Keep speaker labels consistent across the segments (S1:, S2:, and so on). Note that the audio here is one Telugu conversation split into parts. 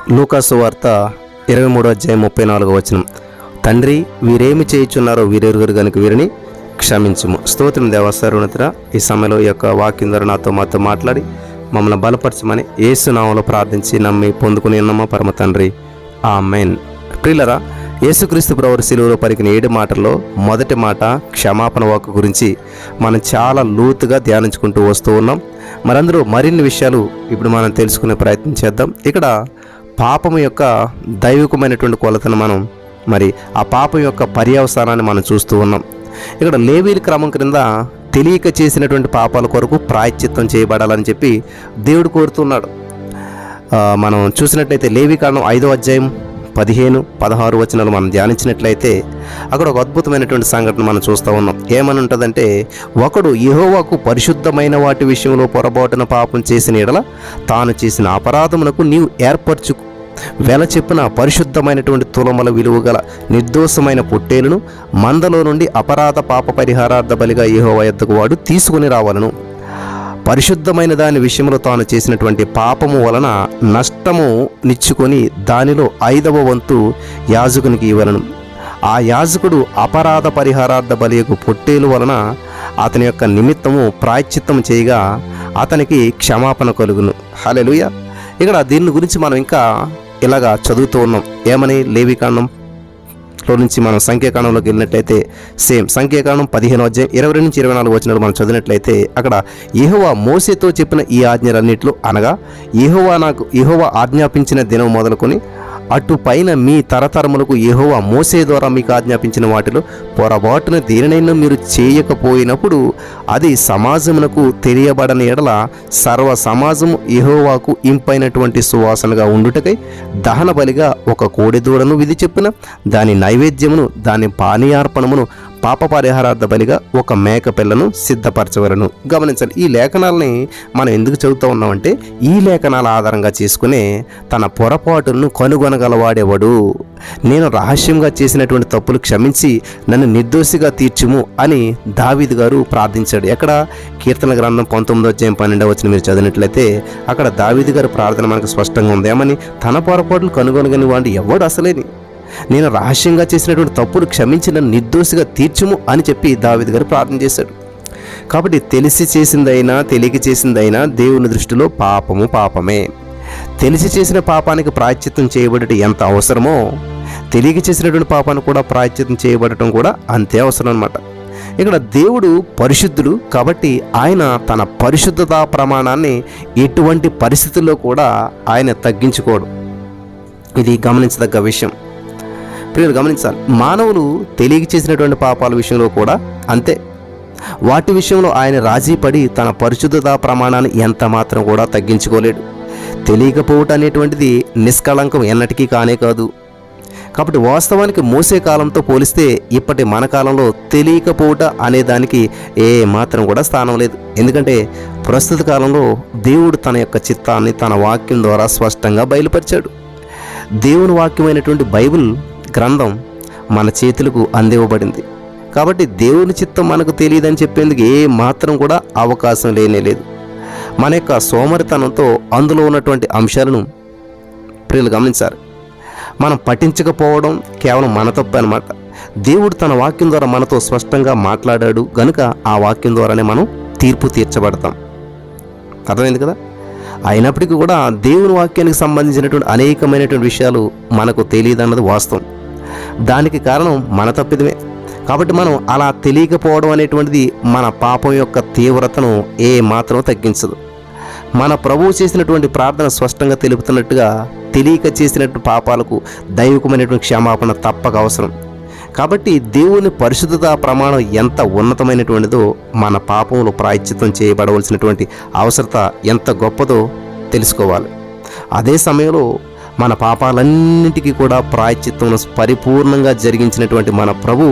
S1: లూకాసు వార్త 23:34 తండ్రి వీరేమి చేయుచున్నారో వీరెరుగురు గనుక వీరిని క్షమించుము. స్తోత్రం దేవా. సర్వోన్నతుడా, ఈ సమయంలో ఈ యొక్క వాక్యం ద్వారా మాతో మాట్లాడి మమ్మల్ని బలపరచమని యేసు నామములో ప్రార్థించి నమ్మి పొందుకుని ఉన్నామా పరమ తండ్రి, ఆమేన్. ప్రియులరా, యేసుక్రీస్తు ప్రభువు శిలువలో పలికిన 7 మాటల్లో మొదటి మాట క్షమాపణ వాక్కు గురించి మనం చాలా లోతుగా ధ్యానించుకుంటూ వస్తూ ఉన్నాం. మరందరూ మరిన్ని విషయాలు ఇప్పుడు మనం తెలుసుకునే ప్రయత్నం చేద్దాం. ఇక్కడ పాపం యొక్క దైవికమైనటువంటి కొలతను మరి ఆ పాపం యొక్క పర్యవసానాన్ని మనం చూస్తూ ఉన్నాం. ఇక్కడ లేవీల క్రమం క్రింద తెలియక చేసినటువంటి పాపాల కొరకు ప్రాయశ్చిత్తం చేయబడాలని చెప్పి దేవుడు కోరుతున్నాడు. మనం చూసినట్లయితే లేవీకాండం 5వ అధ్యాయం 15-16 వచనాలు మనం ధ్యానించినట్లయితే అక్కడ ఒక అద్భుతమైనటువంటి సంఘటన మనం చూస్తూ ఉన్నాం. ఏమని ఉంటుందంటే, ఒకడు యెహోవాకు పరిశుద్ధమైన వాటి విషయంలో పొరపాటున పాపం చేసిన ఎడల తాను చేసిన అపరాధమునకు నీవు ఏర్పరచు వెల చెప్పున పరిశుద్ధమైనటువంటి తులముల విలువ గల నిర్దోషమైన పొట్టేలును మందలో నుండి అపరాధ పాప పరిహారార్థ బలిగా యెహోవా యొద్దకు వాడు తీసుకుని రావాలను. పరిశుద్ధమైన దాని విషయంలో తాను చేసినటువంటి పాపము వలన నష్టము నిచ్చుకొని దానిలో 5వ వంతు యాజకునికి ఇవ్వలను. ఆ యాజకుడు అపరాధ పరిహారార్థ బలియకు పొట్టేలు వలన అతని యొక్క నిమిత్తము ప్రాయశ్చిత్తం చేయగా అతనికి క్షమాపణ కలుగును. హల్లెలూయా. ఇక్కడ దీని గురించి మనం ఇంకా ఇలాగా చదువుతూ ఉన్నాం. ఏమని? లేవీకాండంలో నుంచి మనం సంఖ్యాకాండంలోకి వెళ్ళినట్లయితే సేమ్ సంఖ్యాకాండం 15వ అధ్యాయం 22-24 వచనాలు మనం చదివినట్లయితే అక్కడ యెహోవా మోషేతో చెప్పిన ఈ ఆజ్ఞలన్నిట్లు అనగా యెహోవా ఆజ్ఞాపించిన దినం మొదలుకొని అటు పైన మీ తరతరములకు యెహోవా మోషే ద్వారా మీకు ఆజ్ఞాపించిన వాటిలో పొరపాటున దేనినైనా మీరు చేయకపోయినప్పుడు అది సమాజమునకు తెలియబడని ఎడల సర్వ సమాజము యెహోవాకు ఇంపైనటువంటి సువాసనగా ఉండుటకై దహన బలిగా ఒక కోడెదూడను విధి చెప్పిన దాని నైవేద్యమును దాని పానీయార్పణమును పాప పరిహారార్థ బలిగా ఒక మేక పిల్లను సిద్ధపరచవలను. గమనించాలి, ఈ లేఖనాలని మనం ఎందుకు చదువుతూ ఉన్నామంటే ఈ లేఖనాల ఆధారంగా చేసుకునే తన పొరపాటును కనుగొనగలవాడేవాడు. నేను రహస్యంగా చేసినటువంటి తప్పులు క్షమించి నన్ను నిర్దోషిగా తీర్చుము అని దావీదు గారు ప్రార్థించాడు. ఎక్కడ? కీర్తన గ్రంథం 19వ అధ్యాయం 12వ వచనం మీరు చదివినట్లయితే అక్కడ దావీదు గారి ప్రార్థన మనకు స్పష్టంగా ఉంది. ఏమని? తన పొరపాట్లు కనుగొనగని వాడు ఎవడు అసలేని, నేను రహస్యంగా చేసినటువంటి తప్పులు క్షమించి నన్ను నిర్దోషిగా తీర్చుము అని చెప్పి దావీదు గారు ప్రార్థన చేశాడు. కాబట్టి తెలిసి చేసిందైనా తెలియక చేసిందైనా దేవుని దృష్టిలో పాపము పాపమే. తెలిసి చేసిన పాపానికి ప్రాయశ్చిత్తం చేయబడటం ఎంత అవసరమో తెలియక చేసినటువంటి పాపానికి కూడా ప్రాయశ్చిత్తం చేయబడటం కూడా అంతే అవసరం అన్నమాట. ఇక్కడ దేవుడు పరిశుద్ధుడు కాబట్టి ఆయన తన పరిశుద్ధతా ప్రమాణాన్ని ఎటువంటి పరిస్థితుల్లో కూడా ఆయన తగ్గించుకోడు. ఇది గమనించదగ్గ విషయం. ప్రియులు గమనించాలి, మానవులు తెలియక చేసినటువంటి పాపాల విషయంలో కూడా అంతే. వాటి విషయంలో ఆయన రాజీ పడి తన పరిశుద్ధతా ప్రమాణాన్ని ఎంత మాత్రం కూడా తగ్గించుకోలేడు. తెలియకపోవటం అనేటువంటిది నిష్కళంకం ఎన్నటికీ కానే కాదు. కాబట్టి వాస్తవానికి మోసే కాలంతో పోలిస్తే ఇప్పటి మన కాలంలో తెలియకపోవట అనే దానికి ఏ మాత్రం కూడా స్థానం లేదు. ఎందుకంటే ప్రస్తుత కాలంలో దేవుడు తన యొక్క చిత్తాన్ని తన వాక్యం ద్వారా స్పష్టంగా బయలుపరిచాడు. దేవుని వాక్యమైనటువంటి బైబిల్ గ్రంథం మన చేతులకు అందివ్వబడింది. కాబట్టి దేవుని చిత్తం మనకు తెలియదని చెప్పేందుకు ఏ మాత్రం కూడా అవకాశం లేదు. మన యొక్క సోమరితనంతో అందులో ఉన్నటువంటి అంశాలను ప్రియులు గమనించారు. మనం పఠించకపోవడం కేవలం మన తప్పు అన్నమాట. దేవుడు తన వాక్యం ద్వారా మనతో స్పష్టంగా మాట్లాడాడు గనుక ఆ వాక్యం ద్వారానే మనం తీర్పు తీర్చబడతాం. అర్థమైంది కదా? అయినప్పటికీ కూడా దేవుని వాక్యానికి సంబంధించినటువంటి అనేకమైనటువంటి విషయాలు మనకు తెలియదన్నది వాస్తవం. దానికి కారణం మన తప్పిదమే. కాబట్టి మనం అలా తెలియకపోవడం అనేటువంటిది మన పాపం యొక్క తీవ్రతను ఏ మాత్రం తగ్గించదు. మన ప్రభువు చేసినటువంటి ప్రార్థన స్పష్టంగా తెలుపుతున్నట్టుగా తెలియక చేసినటువంటి పాపాలకు దైవికమైనటువంటి క్షమాపణ తప్పక అవసరం. కాబట్టి దేవుని పరిశుద్ధతా ప్రమాణం ఎంత ఉన్నతమైనటువంటిదో మన పాపంలో ప్రాయశ్చిత్తం చేయబడవలసినటువంటి అవసరత ఎంత గొప్పదో తెలుసుకోవాలి. అదే సమయంలో మన పాపాలన్నింటికీ కూడా ప్రాయశ్చిత్తం పరిపూర్ణంగా జరిగించినటువంటి మన ప్రభు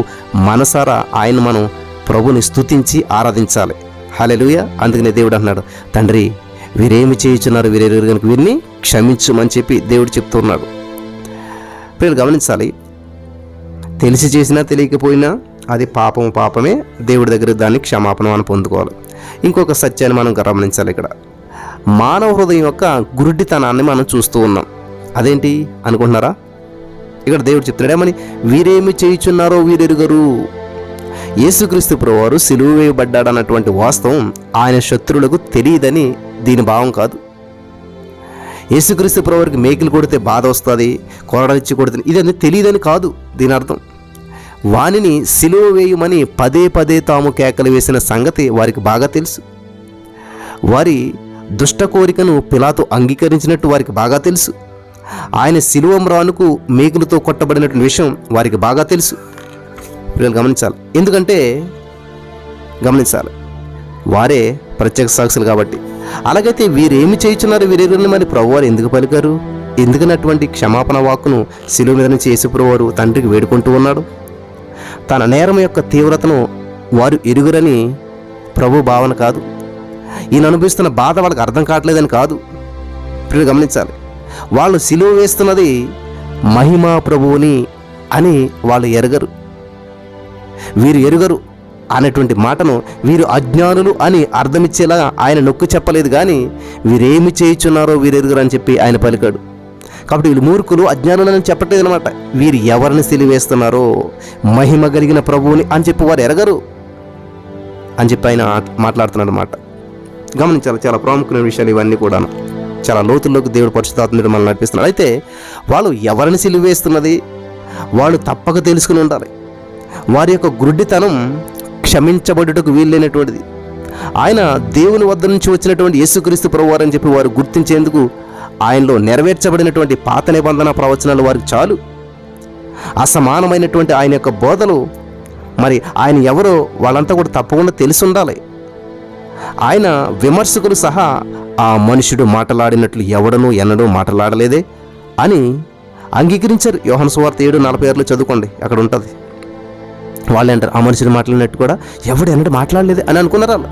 S1: మనసారా మనం ప్రభుని స్తుతించి ఆరాధించాలి. హల్లెలూయా. అందుకనే దేవుడు అన్నాడు, తండ్రి వీరేమి చేయుచున్నారు వీరెరుగురు గనుక వీరిని క్షమించుమని చెప్పి దేవుడు చెప్తున్నాడు. మీరు గమనించాలి, తెలిసి చేసినా తెలియకపోయినా అది పాపమే. దేవుడి దగ్గర దాన్ని క్షమాపణ మనం పొందుకోవాలి. ఇంకొక సత్యాన్ని మనం గమనించాలి. ఇక్కడ మానవ హృదయం యొక్క గురుడితనాన్ని మనం చూస్తూ ఉన్నాం. అదేంటి అనుకుంటున్నారా? ఇక్కడ దేవుడు చెప్తున్నాడు ఏమని, వీరేమి చేయుచున్నారో వీరెరుగరు. యేసుక్రీస్తు ప్రభువారు సిలువ వేయబడ్డాడన్నటువంటి వాస్తవం ఆయన శత్రువులకు తెలియదని దీని భావం కాదు. యేసుక్రీస్తు ప్రభువారికి మేకులు కొడితే బాధ వస్తుంది, కొరడనిచ్చి కొడితే ఇదని తెలియదని కాదు దీని అర్థం. వానిని సిలువ వేయమని పదే పదే తాము కేకలు వేసిన సంగతి వారికి బాగా తెలుసు. వారి దుష్ట కోరికను పిలాతు అంగీకరించినట్టు వారికి బాగా తెలుసు. ఆయన సిలువ మ్రానుకు మేకులతో కొట్టబడినటువంటి విషయం వారికి బాగా తెలుసు. వీళ్ళు గమనించాలి. ఎందుకంటే వారే ప్రత్యక్ష సాక్షులు కాబట్టి. అలాగైతే వీరేమి చేయుచున్నారు వీరెరుగని మరి ప్రభువారు ఎందుకు పలికారు? ఎందుకని అటువంటి క్షమాపణ వాక్కును సిలువ మీద నుంచి యేసు ప్రభువారు తండ్రికి వేడుకుంటూ ఉన్నాడు? తన నేరం యొక్క తీవ్రతను వారు ఎరుగురని ప్రభు భావన కాదు. ఈయన అనుభవిస్తున్న బాధ వాళ్ళకి అర్థం కావట్లేదని కాదు. ఇప్పుడు గమనించాలి. వాళ్ళు సిలువ వేస్తున్నది మహిమా ప్రభువుని అని వాళ్ళు ఎరగరు. వీరు ఎరుగరు అనేటువంటి మాటను వీరు అజ్ఞానులు అని అర్థమిచ్చేలా ఆయన నొక్కి చెప్పలేదు, కానీ వీరేమి చేయుచున్నారో వీరెరుగరు అని చెప్పి ఆయన పలికాడు. కాబట్టి వీళ్ళు మూర్ఖులు, అజ్ఞానులు అని చెప్పట్లేదు అనమాట. వీరు ఎవరిని సిలువేస్తున్నారో మహిమ కలిగిన ప్రభువుని అని చెప్పి వారు ఎరగరు అని చెప్పి ఆయన మాట్లాడుతున్నాడు అన్నమాట. గమనించాలి. చాలా ప్రాముఖ్యమైన విషయాలు ఇవన్నీ కూడా. చాలా లోతుల్లోకి దేవుడు పరిశుద్ధాత్ముడు మనల్ని నడిపిస్తున్నాడు. అయితే వాళ్ళు ఎవరిని సిలువేస్తున్నది వాళ్ళు తప్పక తెలుసుకుని ఉండాలి. వారి యొక్క గుడ్డితనం క్షమించబడుటకు వీల్లేనటువంటిది. ఆయన దేవుని వద్ద నుంచి వచ్చినటువంటి యేసుక్రీస్తు ప్రభువారు అని చెప్పి వారు గుర్తించేందుకు ఆయనలో నెరవేర్చబడినటువంటి పాత నిబంధన ప్రవచనాలు వారికి చాలు. అసమానమైనటువంటి ఆయన యొక్క బోధలు, మరి ఆయన ఎవరో వాళ్ళంతా కూడా తప్పకుండా తెలిసి ఉండాలి. ఆయన విమర్శకులు సహా ఆ మనుషుడు మాట్లాడినట్లు ఎవడనూ ఎన్నడూ మాట్లాడలేదే అని అంగీకరించారు. యోహాను సువార్త 7:46 చదువుకోండి, అక్కడ ఉంటుంది. వాళ్ళు అంటారు ఆ మనుషుడు మాట్లాడినట్టు కూడా ఎవడు ఎన్నడూ మాట్లాడలేదే అని అనుకున్నారు వాళ్ళు.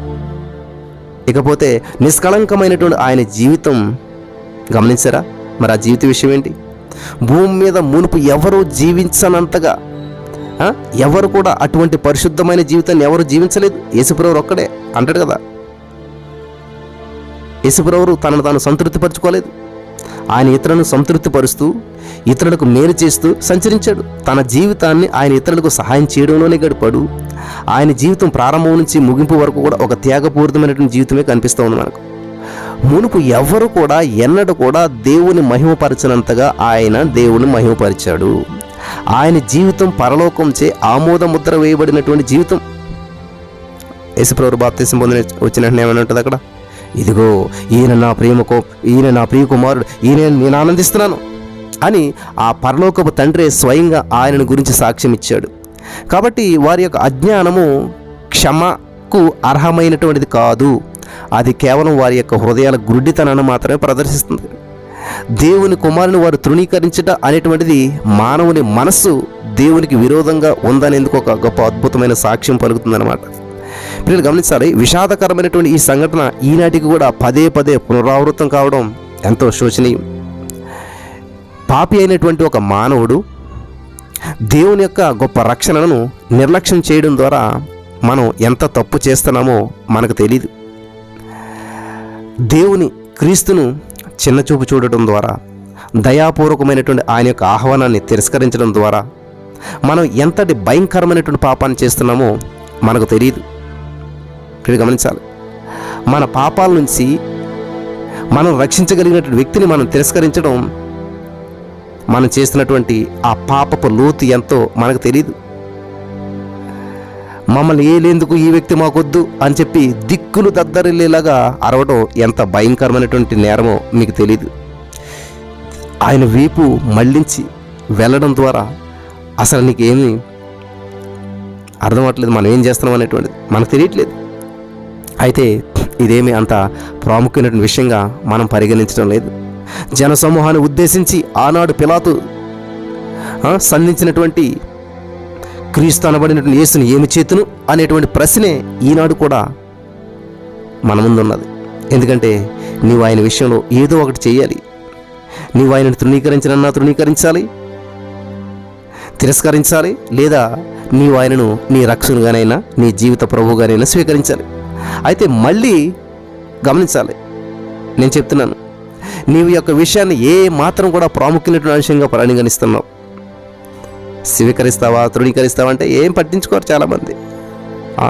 S1: ఇకపోతే నిష్కళంకమైనటువంటి ఆయన జీవితం గమనించారా? మరి ఆ జీవిత విషయం ఏంటి? భూమి మీద మునుపు ఎవరు జీవించనంతగా ఎవరు కూడా అటువంటి పరిశుద్ధమైన జీవితాన్ని ఎవరు జీవించలేదు. యేసుప్రభువు ఒక్కడే అంటాడు కదా. యేసుప్రభువు తనను తాను సంతృప్తిపరచుకోలేదు. ఆయన ఇతరులను సంతృప్తిపరుస్తూ ఇతరులకు మేలు చేస్తూ సంచరించాడు. తన జీవితాన్ని ఆయన ఇతరులకు సహాయం చేయడంలోనే గడిపాడు. ఆయన జీవితం ప్రారంభం నుంచి ముగింపు వరకు కూడా ఒక త్యాగపూరితమైనటువంటి జీవితమే కనిపిస్తూ ఉంది మనకు. మునుపు ఎవరు కూడా ఎన్నడూ కూడా దేవుని మహిమపరచనంతగా ఆయన దేవుని మహిమపరిచాడు. ఆయన జీవితం పరలోకంచే ఆమోద ముద్ర వేయబడినటువంటి జీవితం. యేసుప్రభువు బాప్తిసం పొందిన వచ్చిన వెంటనే ఏమైనా ఉంటుంది అక్కడ, ఇదిగో ఈయన నా ప్రియ కుమారుడు, ఈయన నేను ఆనందిస్తున్నాను అని ఆ పరలోకపు తండ్రి స్వయంగా ఆయనను గురించి సాక్ష్యం ఇచ్చాడు. కాబట్టి వారి యొక్క అజ్ఞానము క్షమకు అర్హమైనటువంటిది కాదు. అది కేవలం వారి యొక్క హృదయాల గుడ్డితనాన్ని మాత్రమే ప్రదర్శిస్తుంది. దేవుని కుమారుని వారు తృణీకరించట అనేటువంటిది మానవుని మనస్సు దేవునికి విరోధంగా ఉందనేందుకు ఒక గొప్ప అద్భుతమైన సాక్ష్యం పలుకుతుందన్నమాట. మీరు గమనించాలి. విషాదకరమైనటువంటి ఈ సంఘటన ఈనాటికి కూడా పదే పదే పునరావృతం కావడం ఎంతో శోచనీయం. పాపి అయినటువంటి ఒక మానవుడు దేవుని యొక్క గొప్ప రక్షణను నిర్లక్ష్యం చేయడం ద్వారా మనం ఎంత తప్పు చేస్తున్నామో మనకు తెలియదు. దేవుని క్రీస్తును చిన్నచూపు చూడటం ద్వారా, దయాపూర్వకమైనటువంటి ఆయన యొక్క ఆహ్వానాన్ని తిరస్కరించడం ద్వారా మనం ఎంతటి భయంకరమైనటువంటి పాపాన్ని చేస్తున్నామో మనకు తెలియదు. మీరు గమనించాలి. మన పాపాల నుంచి మనం రక్షించగలిగినటువంటి వ్యక్తిని మనం తిరస్కరించడం, మనం చేస్తున్నటువంటి ఆ పాపపు లోతు ఎంతో మనకు తెలియదు. మమ్మల్ని ఏలేందుకు ఈ వ్యక్తి మాకొద్దు అని చెప్పి దిక్కులు దద్దరిల్లేలాగా అరవడం ఎంత భయంకరమైనటువంటి నేరమో మీకు తెలియదు. ఆయన వీపు మళ్ళించి వెళ్ళడం ద్వారా అసలు నీకేమీ అర్థం అవ్వట్లేదు, మనం ఏం చేస్తున్నాం అనేటువంటిది మనకు తెలియట్లేదు. అయితే ఇదేమీ అంత ప్రాముఖ్యమైనటువంటి విషయంగా మనం పరిగణించడం లేదు. జనసమూహాన్ని ఉద్దేశించి ఆనాడు పిలాతు సంధించినటువంటి క్రీస్తు అనబడినటువంటి యేసుని ఏమి చేతును అనేటువంటి ప్రశ్నే ఈనాడు కూడా మన ముందు ఉన్నది. ఎందుకంటే నీవు ఆయన విషయంలో ఏదో ఒకటి చేయాలి. నీవు ఆయనను తృణీకరించినన్నా తృణీకరించాలి, తిరస్కరించాలి, లేదా నీవు ఆయనను నీ రక్షణగానైనా నీ జీవిత ప్రభువుగానైనా స్వీకరించాలి. అయితే మళ్ళీ గమనించాలి, నేను చెప్తున్నాను, నీవు యొక్క విషయాన్ని ఏ మాత్రం కూడా ప్రాముఖ్యమైన అంశంగా పరిగణిస్తున్నావు. స్వీకరిస్తావా తృణీకరిస్తావా అంటే ఏం పట్టించుకోరు చాలామంది.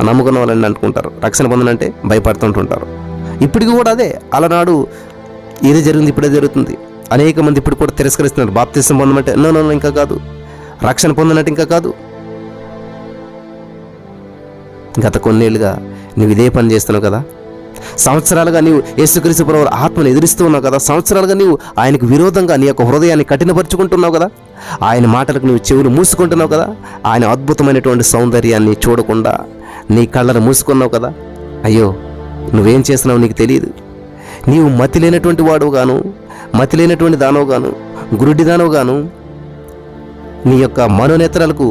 S1: నమ్ముకున్న వాళ్ళని అనుకుంటారు, రక్షణ పొందనంటే భయపడుతుంటుంటారు. ఇప్పటికి కూడా అదే, అలనాడు ఏది జరిగింది ఇప్పుడే జరుగుతుంది. అనేక మంది ఇప్పుడు కూడా తిరస్కరిస్తున్నారు. బాప్తిసం పొందమంటే నో ఇంకా కాదు, రక్షణ పొందనంటే ఇంకా కాదు. గత కొన్నేళ్ళుగా నువ్వు ఇదే పని చేస్తున్నావు కదా, సంవత్సరాలుగా నీవు యేసుక్రీస్తు ప్రభువు ఆత్మను ఎదురిస్తూ ఉన్నావు కదా, సంవత్సరాలుగా నీవు ఆయనకు విరోధంగా నీ యొక్క హృదయాన్ని కఠినపరుచుకుంటున్నావు కదా, ఆయన మాటలకు నువ్వు చెవులు మూసుకుంటున్నావు కదా, ఆయన అద్భుతమైనటువంటి సౌందర్యాన్ని చూడకుండా నీ కళ్ళను మూసుకున్నావు కదా. అయ్యో, నువ్వేం చేస్తున్నావు నీకు తెలియదు. నీవు మతి లేనటువంటి వాడు గాను, మతి లేనటువంటి దానవు గాను, గురుడి దానవు గాను, నీ యొక్క మనోనేత్రాలకు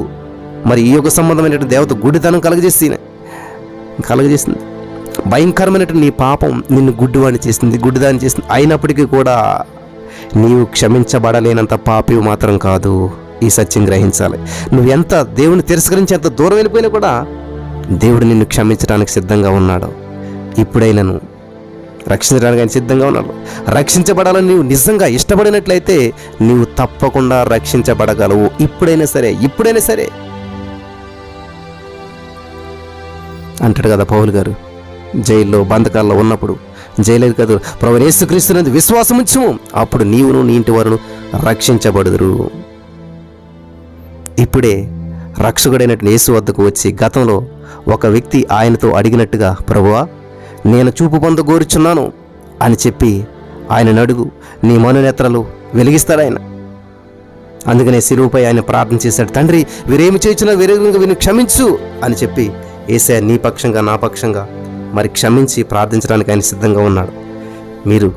S1: మరి ఈ యొక్క సంబంధమైనటువంటి దేవత గుడ్డితనం కలగజేస్తుంది. భయంకరమైనటువంటి నీ పాపం నిన్ను గుడ్డివాడిని చేస్తుంది, గుడ్డిదాన్ని చేస్తుంది. అయినప్పటికీ కూడా నీవు క్షమించబడలేనంత పాపివి మాత్రం కాదు. ఈ సత్యం గ్రహించాలి. నువ్వు ఎంత దేవుని తిరస్కరించి ఎంత దూరం వెళ్ళిపోయినా కూడా దేవుడు నిన్ను క్షమించడానికి సిద్ధంగా ఉన్నాడు. ఇప్పుడైనాను రక్షించడానికి ఆయన సిద్ధంగా ఉన్నాడు. రక్షించబడాలని నీవు నిజంగా ఇష్టపడినట్లయితే నీవు తప్పకుండా రక్షించబడగలవు. ఇప్పుడైనా సరే అంటాడు కదా పౌలు గారు, జైల్లో బంధకాల్లో ఉన్నప్పుడు, జైలేదు కదా, ప్రభువు యేసుక్రీస్తునందు విశ్వాసం ఉంచుము, అప్పుడు నీవును నీ ఇంటి వారును రక్షించబడుదురు. ఇప్పుడే రక్షకుడైనటువంటి యేసు వద్దకు వచ్చి గతంలో ఒక వ్యక్తి ఆయనతో అడిగినట్టుగా, ప్రభువా నేను చూపు పొందగోరుచున్నాను అని చెప్పి ఆయన అడుగు, నీ మనోనేత్రాలు వెలిగిస్తాడు ఆయన. అందుకనే శిలువపై ఆయన ప్రార్థన చేశాడు, తండ్రి వీరేమి చేయుచున్నా వీరిని క్షమించు అని చెప్పి యేసయ్య నీ పక్షంగా నా పక్షంగా మరి క్షమించి ప్రార్థించడానికి ఆయన సిద్ధంగా ఉన్నాడు. మీరు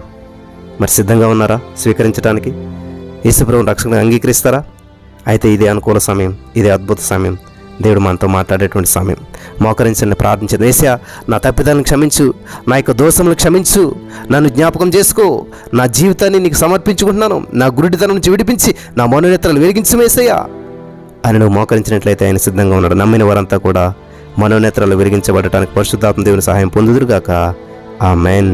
S1: మరి సిద్ధంగా ఉన్నారా స్వీకరించడానికి? యేసు ప్రభువుని రక్షకుడిగా అంగీకరిస్తారా? అయితే ఇదే అనుకూల సమయం, ఇదే అద్భుత సమయం, దేవుడు మనతో మాట్లాడేటువంటి సమయం. మోకరించండి, ప్రార్థించండి. యేసయ్యా నా తప్పిదాలను క్షమించు, నా యొక్క దోషములను క్షమించు, నన్ను జ్ఞాపకం చేసుకో, నా జీవితాన్ని నీకు సమర్పించుకుంటున్నాను, నా గురుడితనం నుంచి విడిపించి నా మనోనేత్రాలు వెలిగించు యేసయ్యా అని నువ్వు మోకరించినట్లయితే ఆయన సిద్ధంగా ఉన్నాడు. నమ్మిన వారంతా కూడా మనోనేత్రాలు వెలిగించబడటానికి పరిశుద్ధాత్మ దేవుని సహాయం పొందుదురుగాక. ఆమేన్.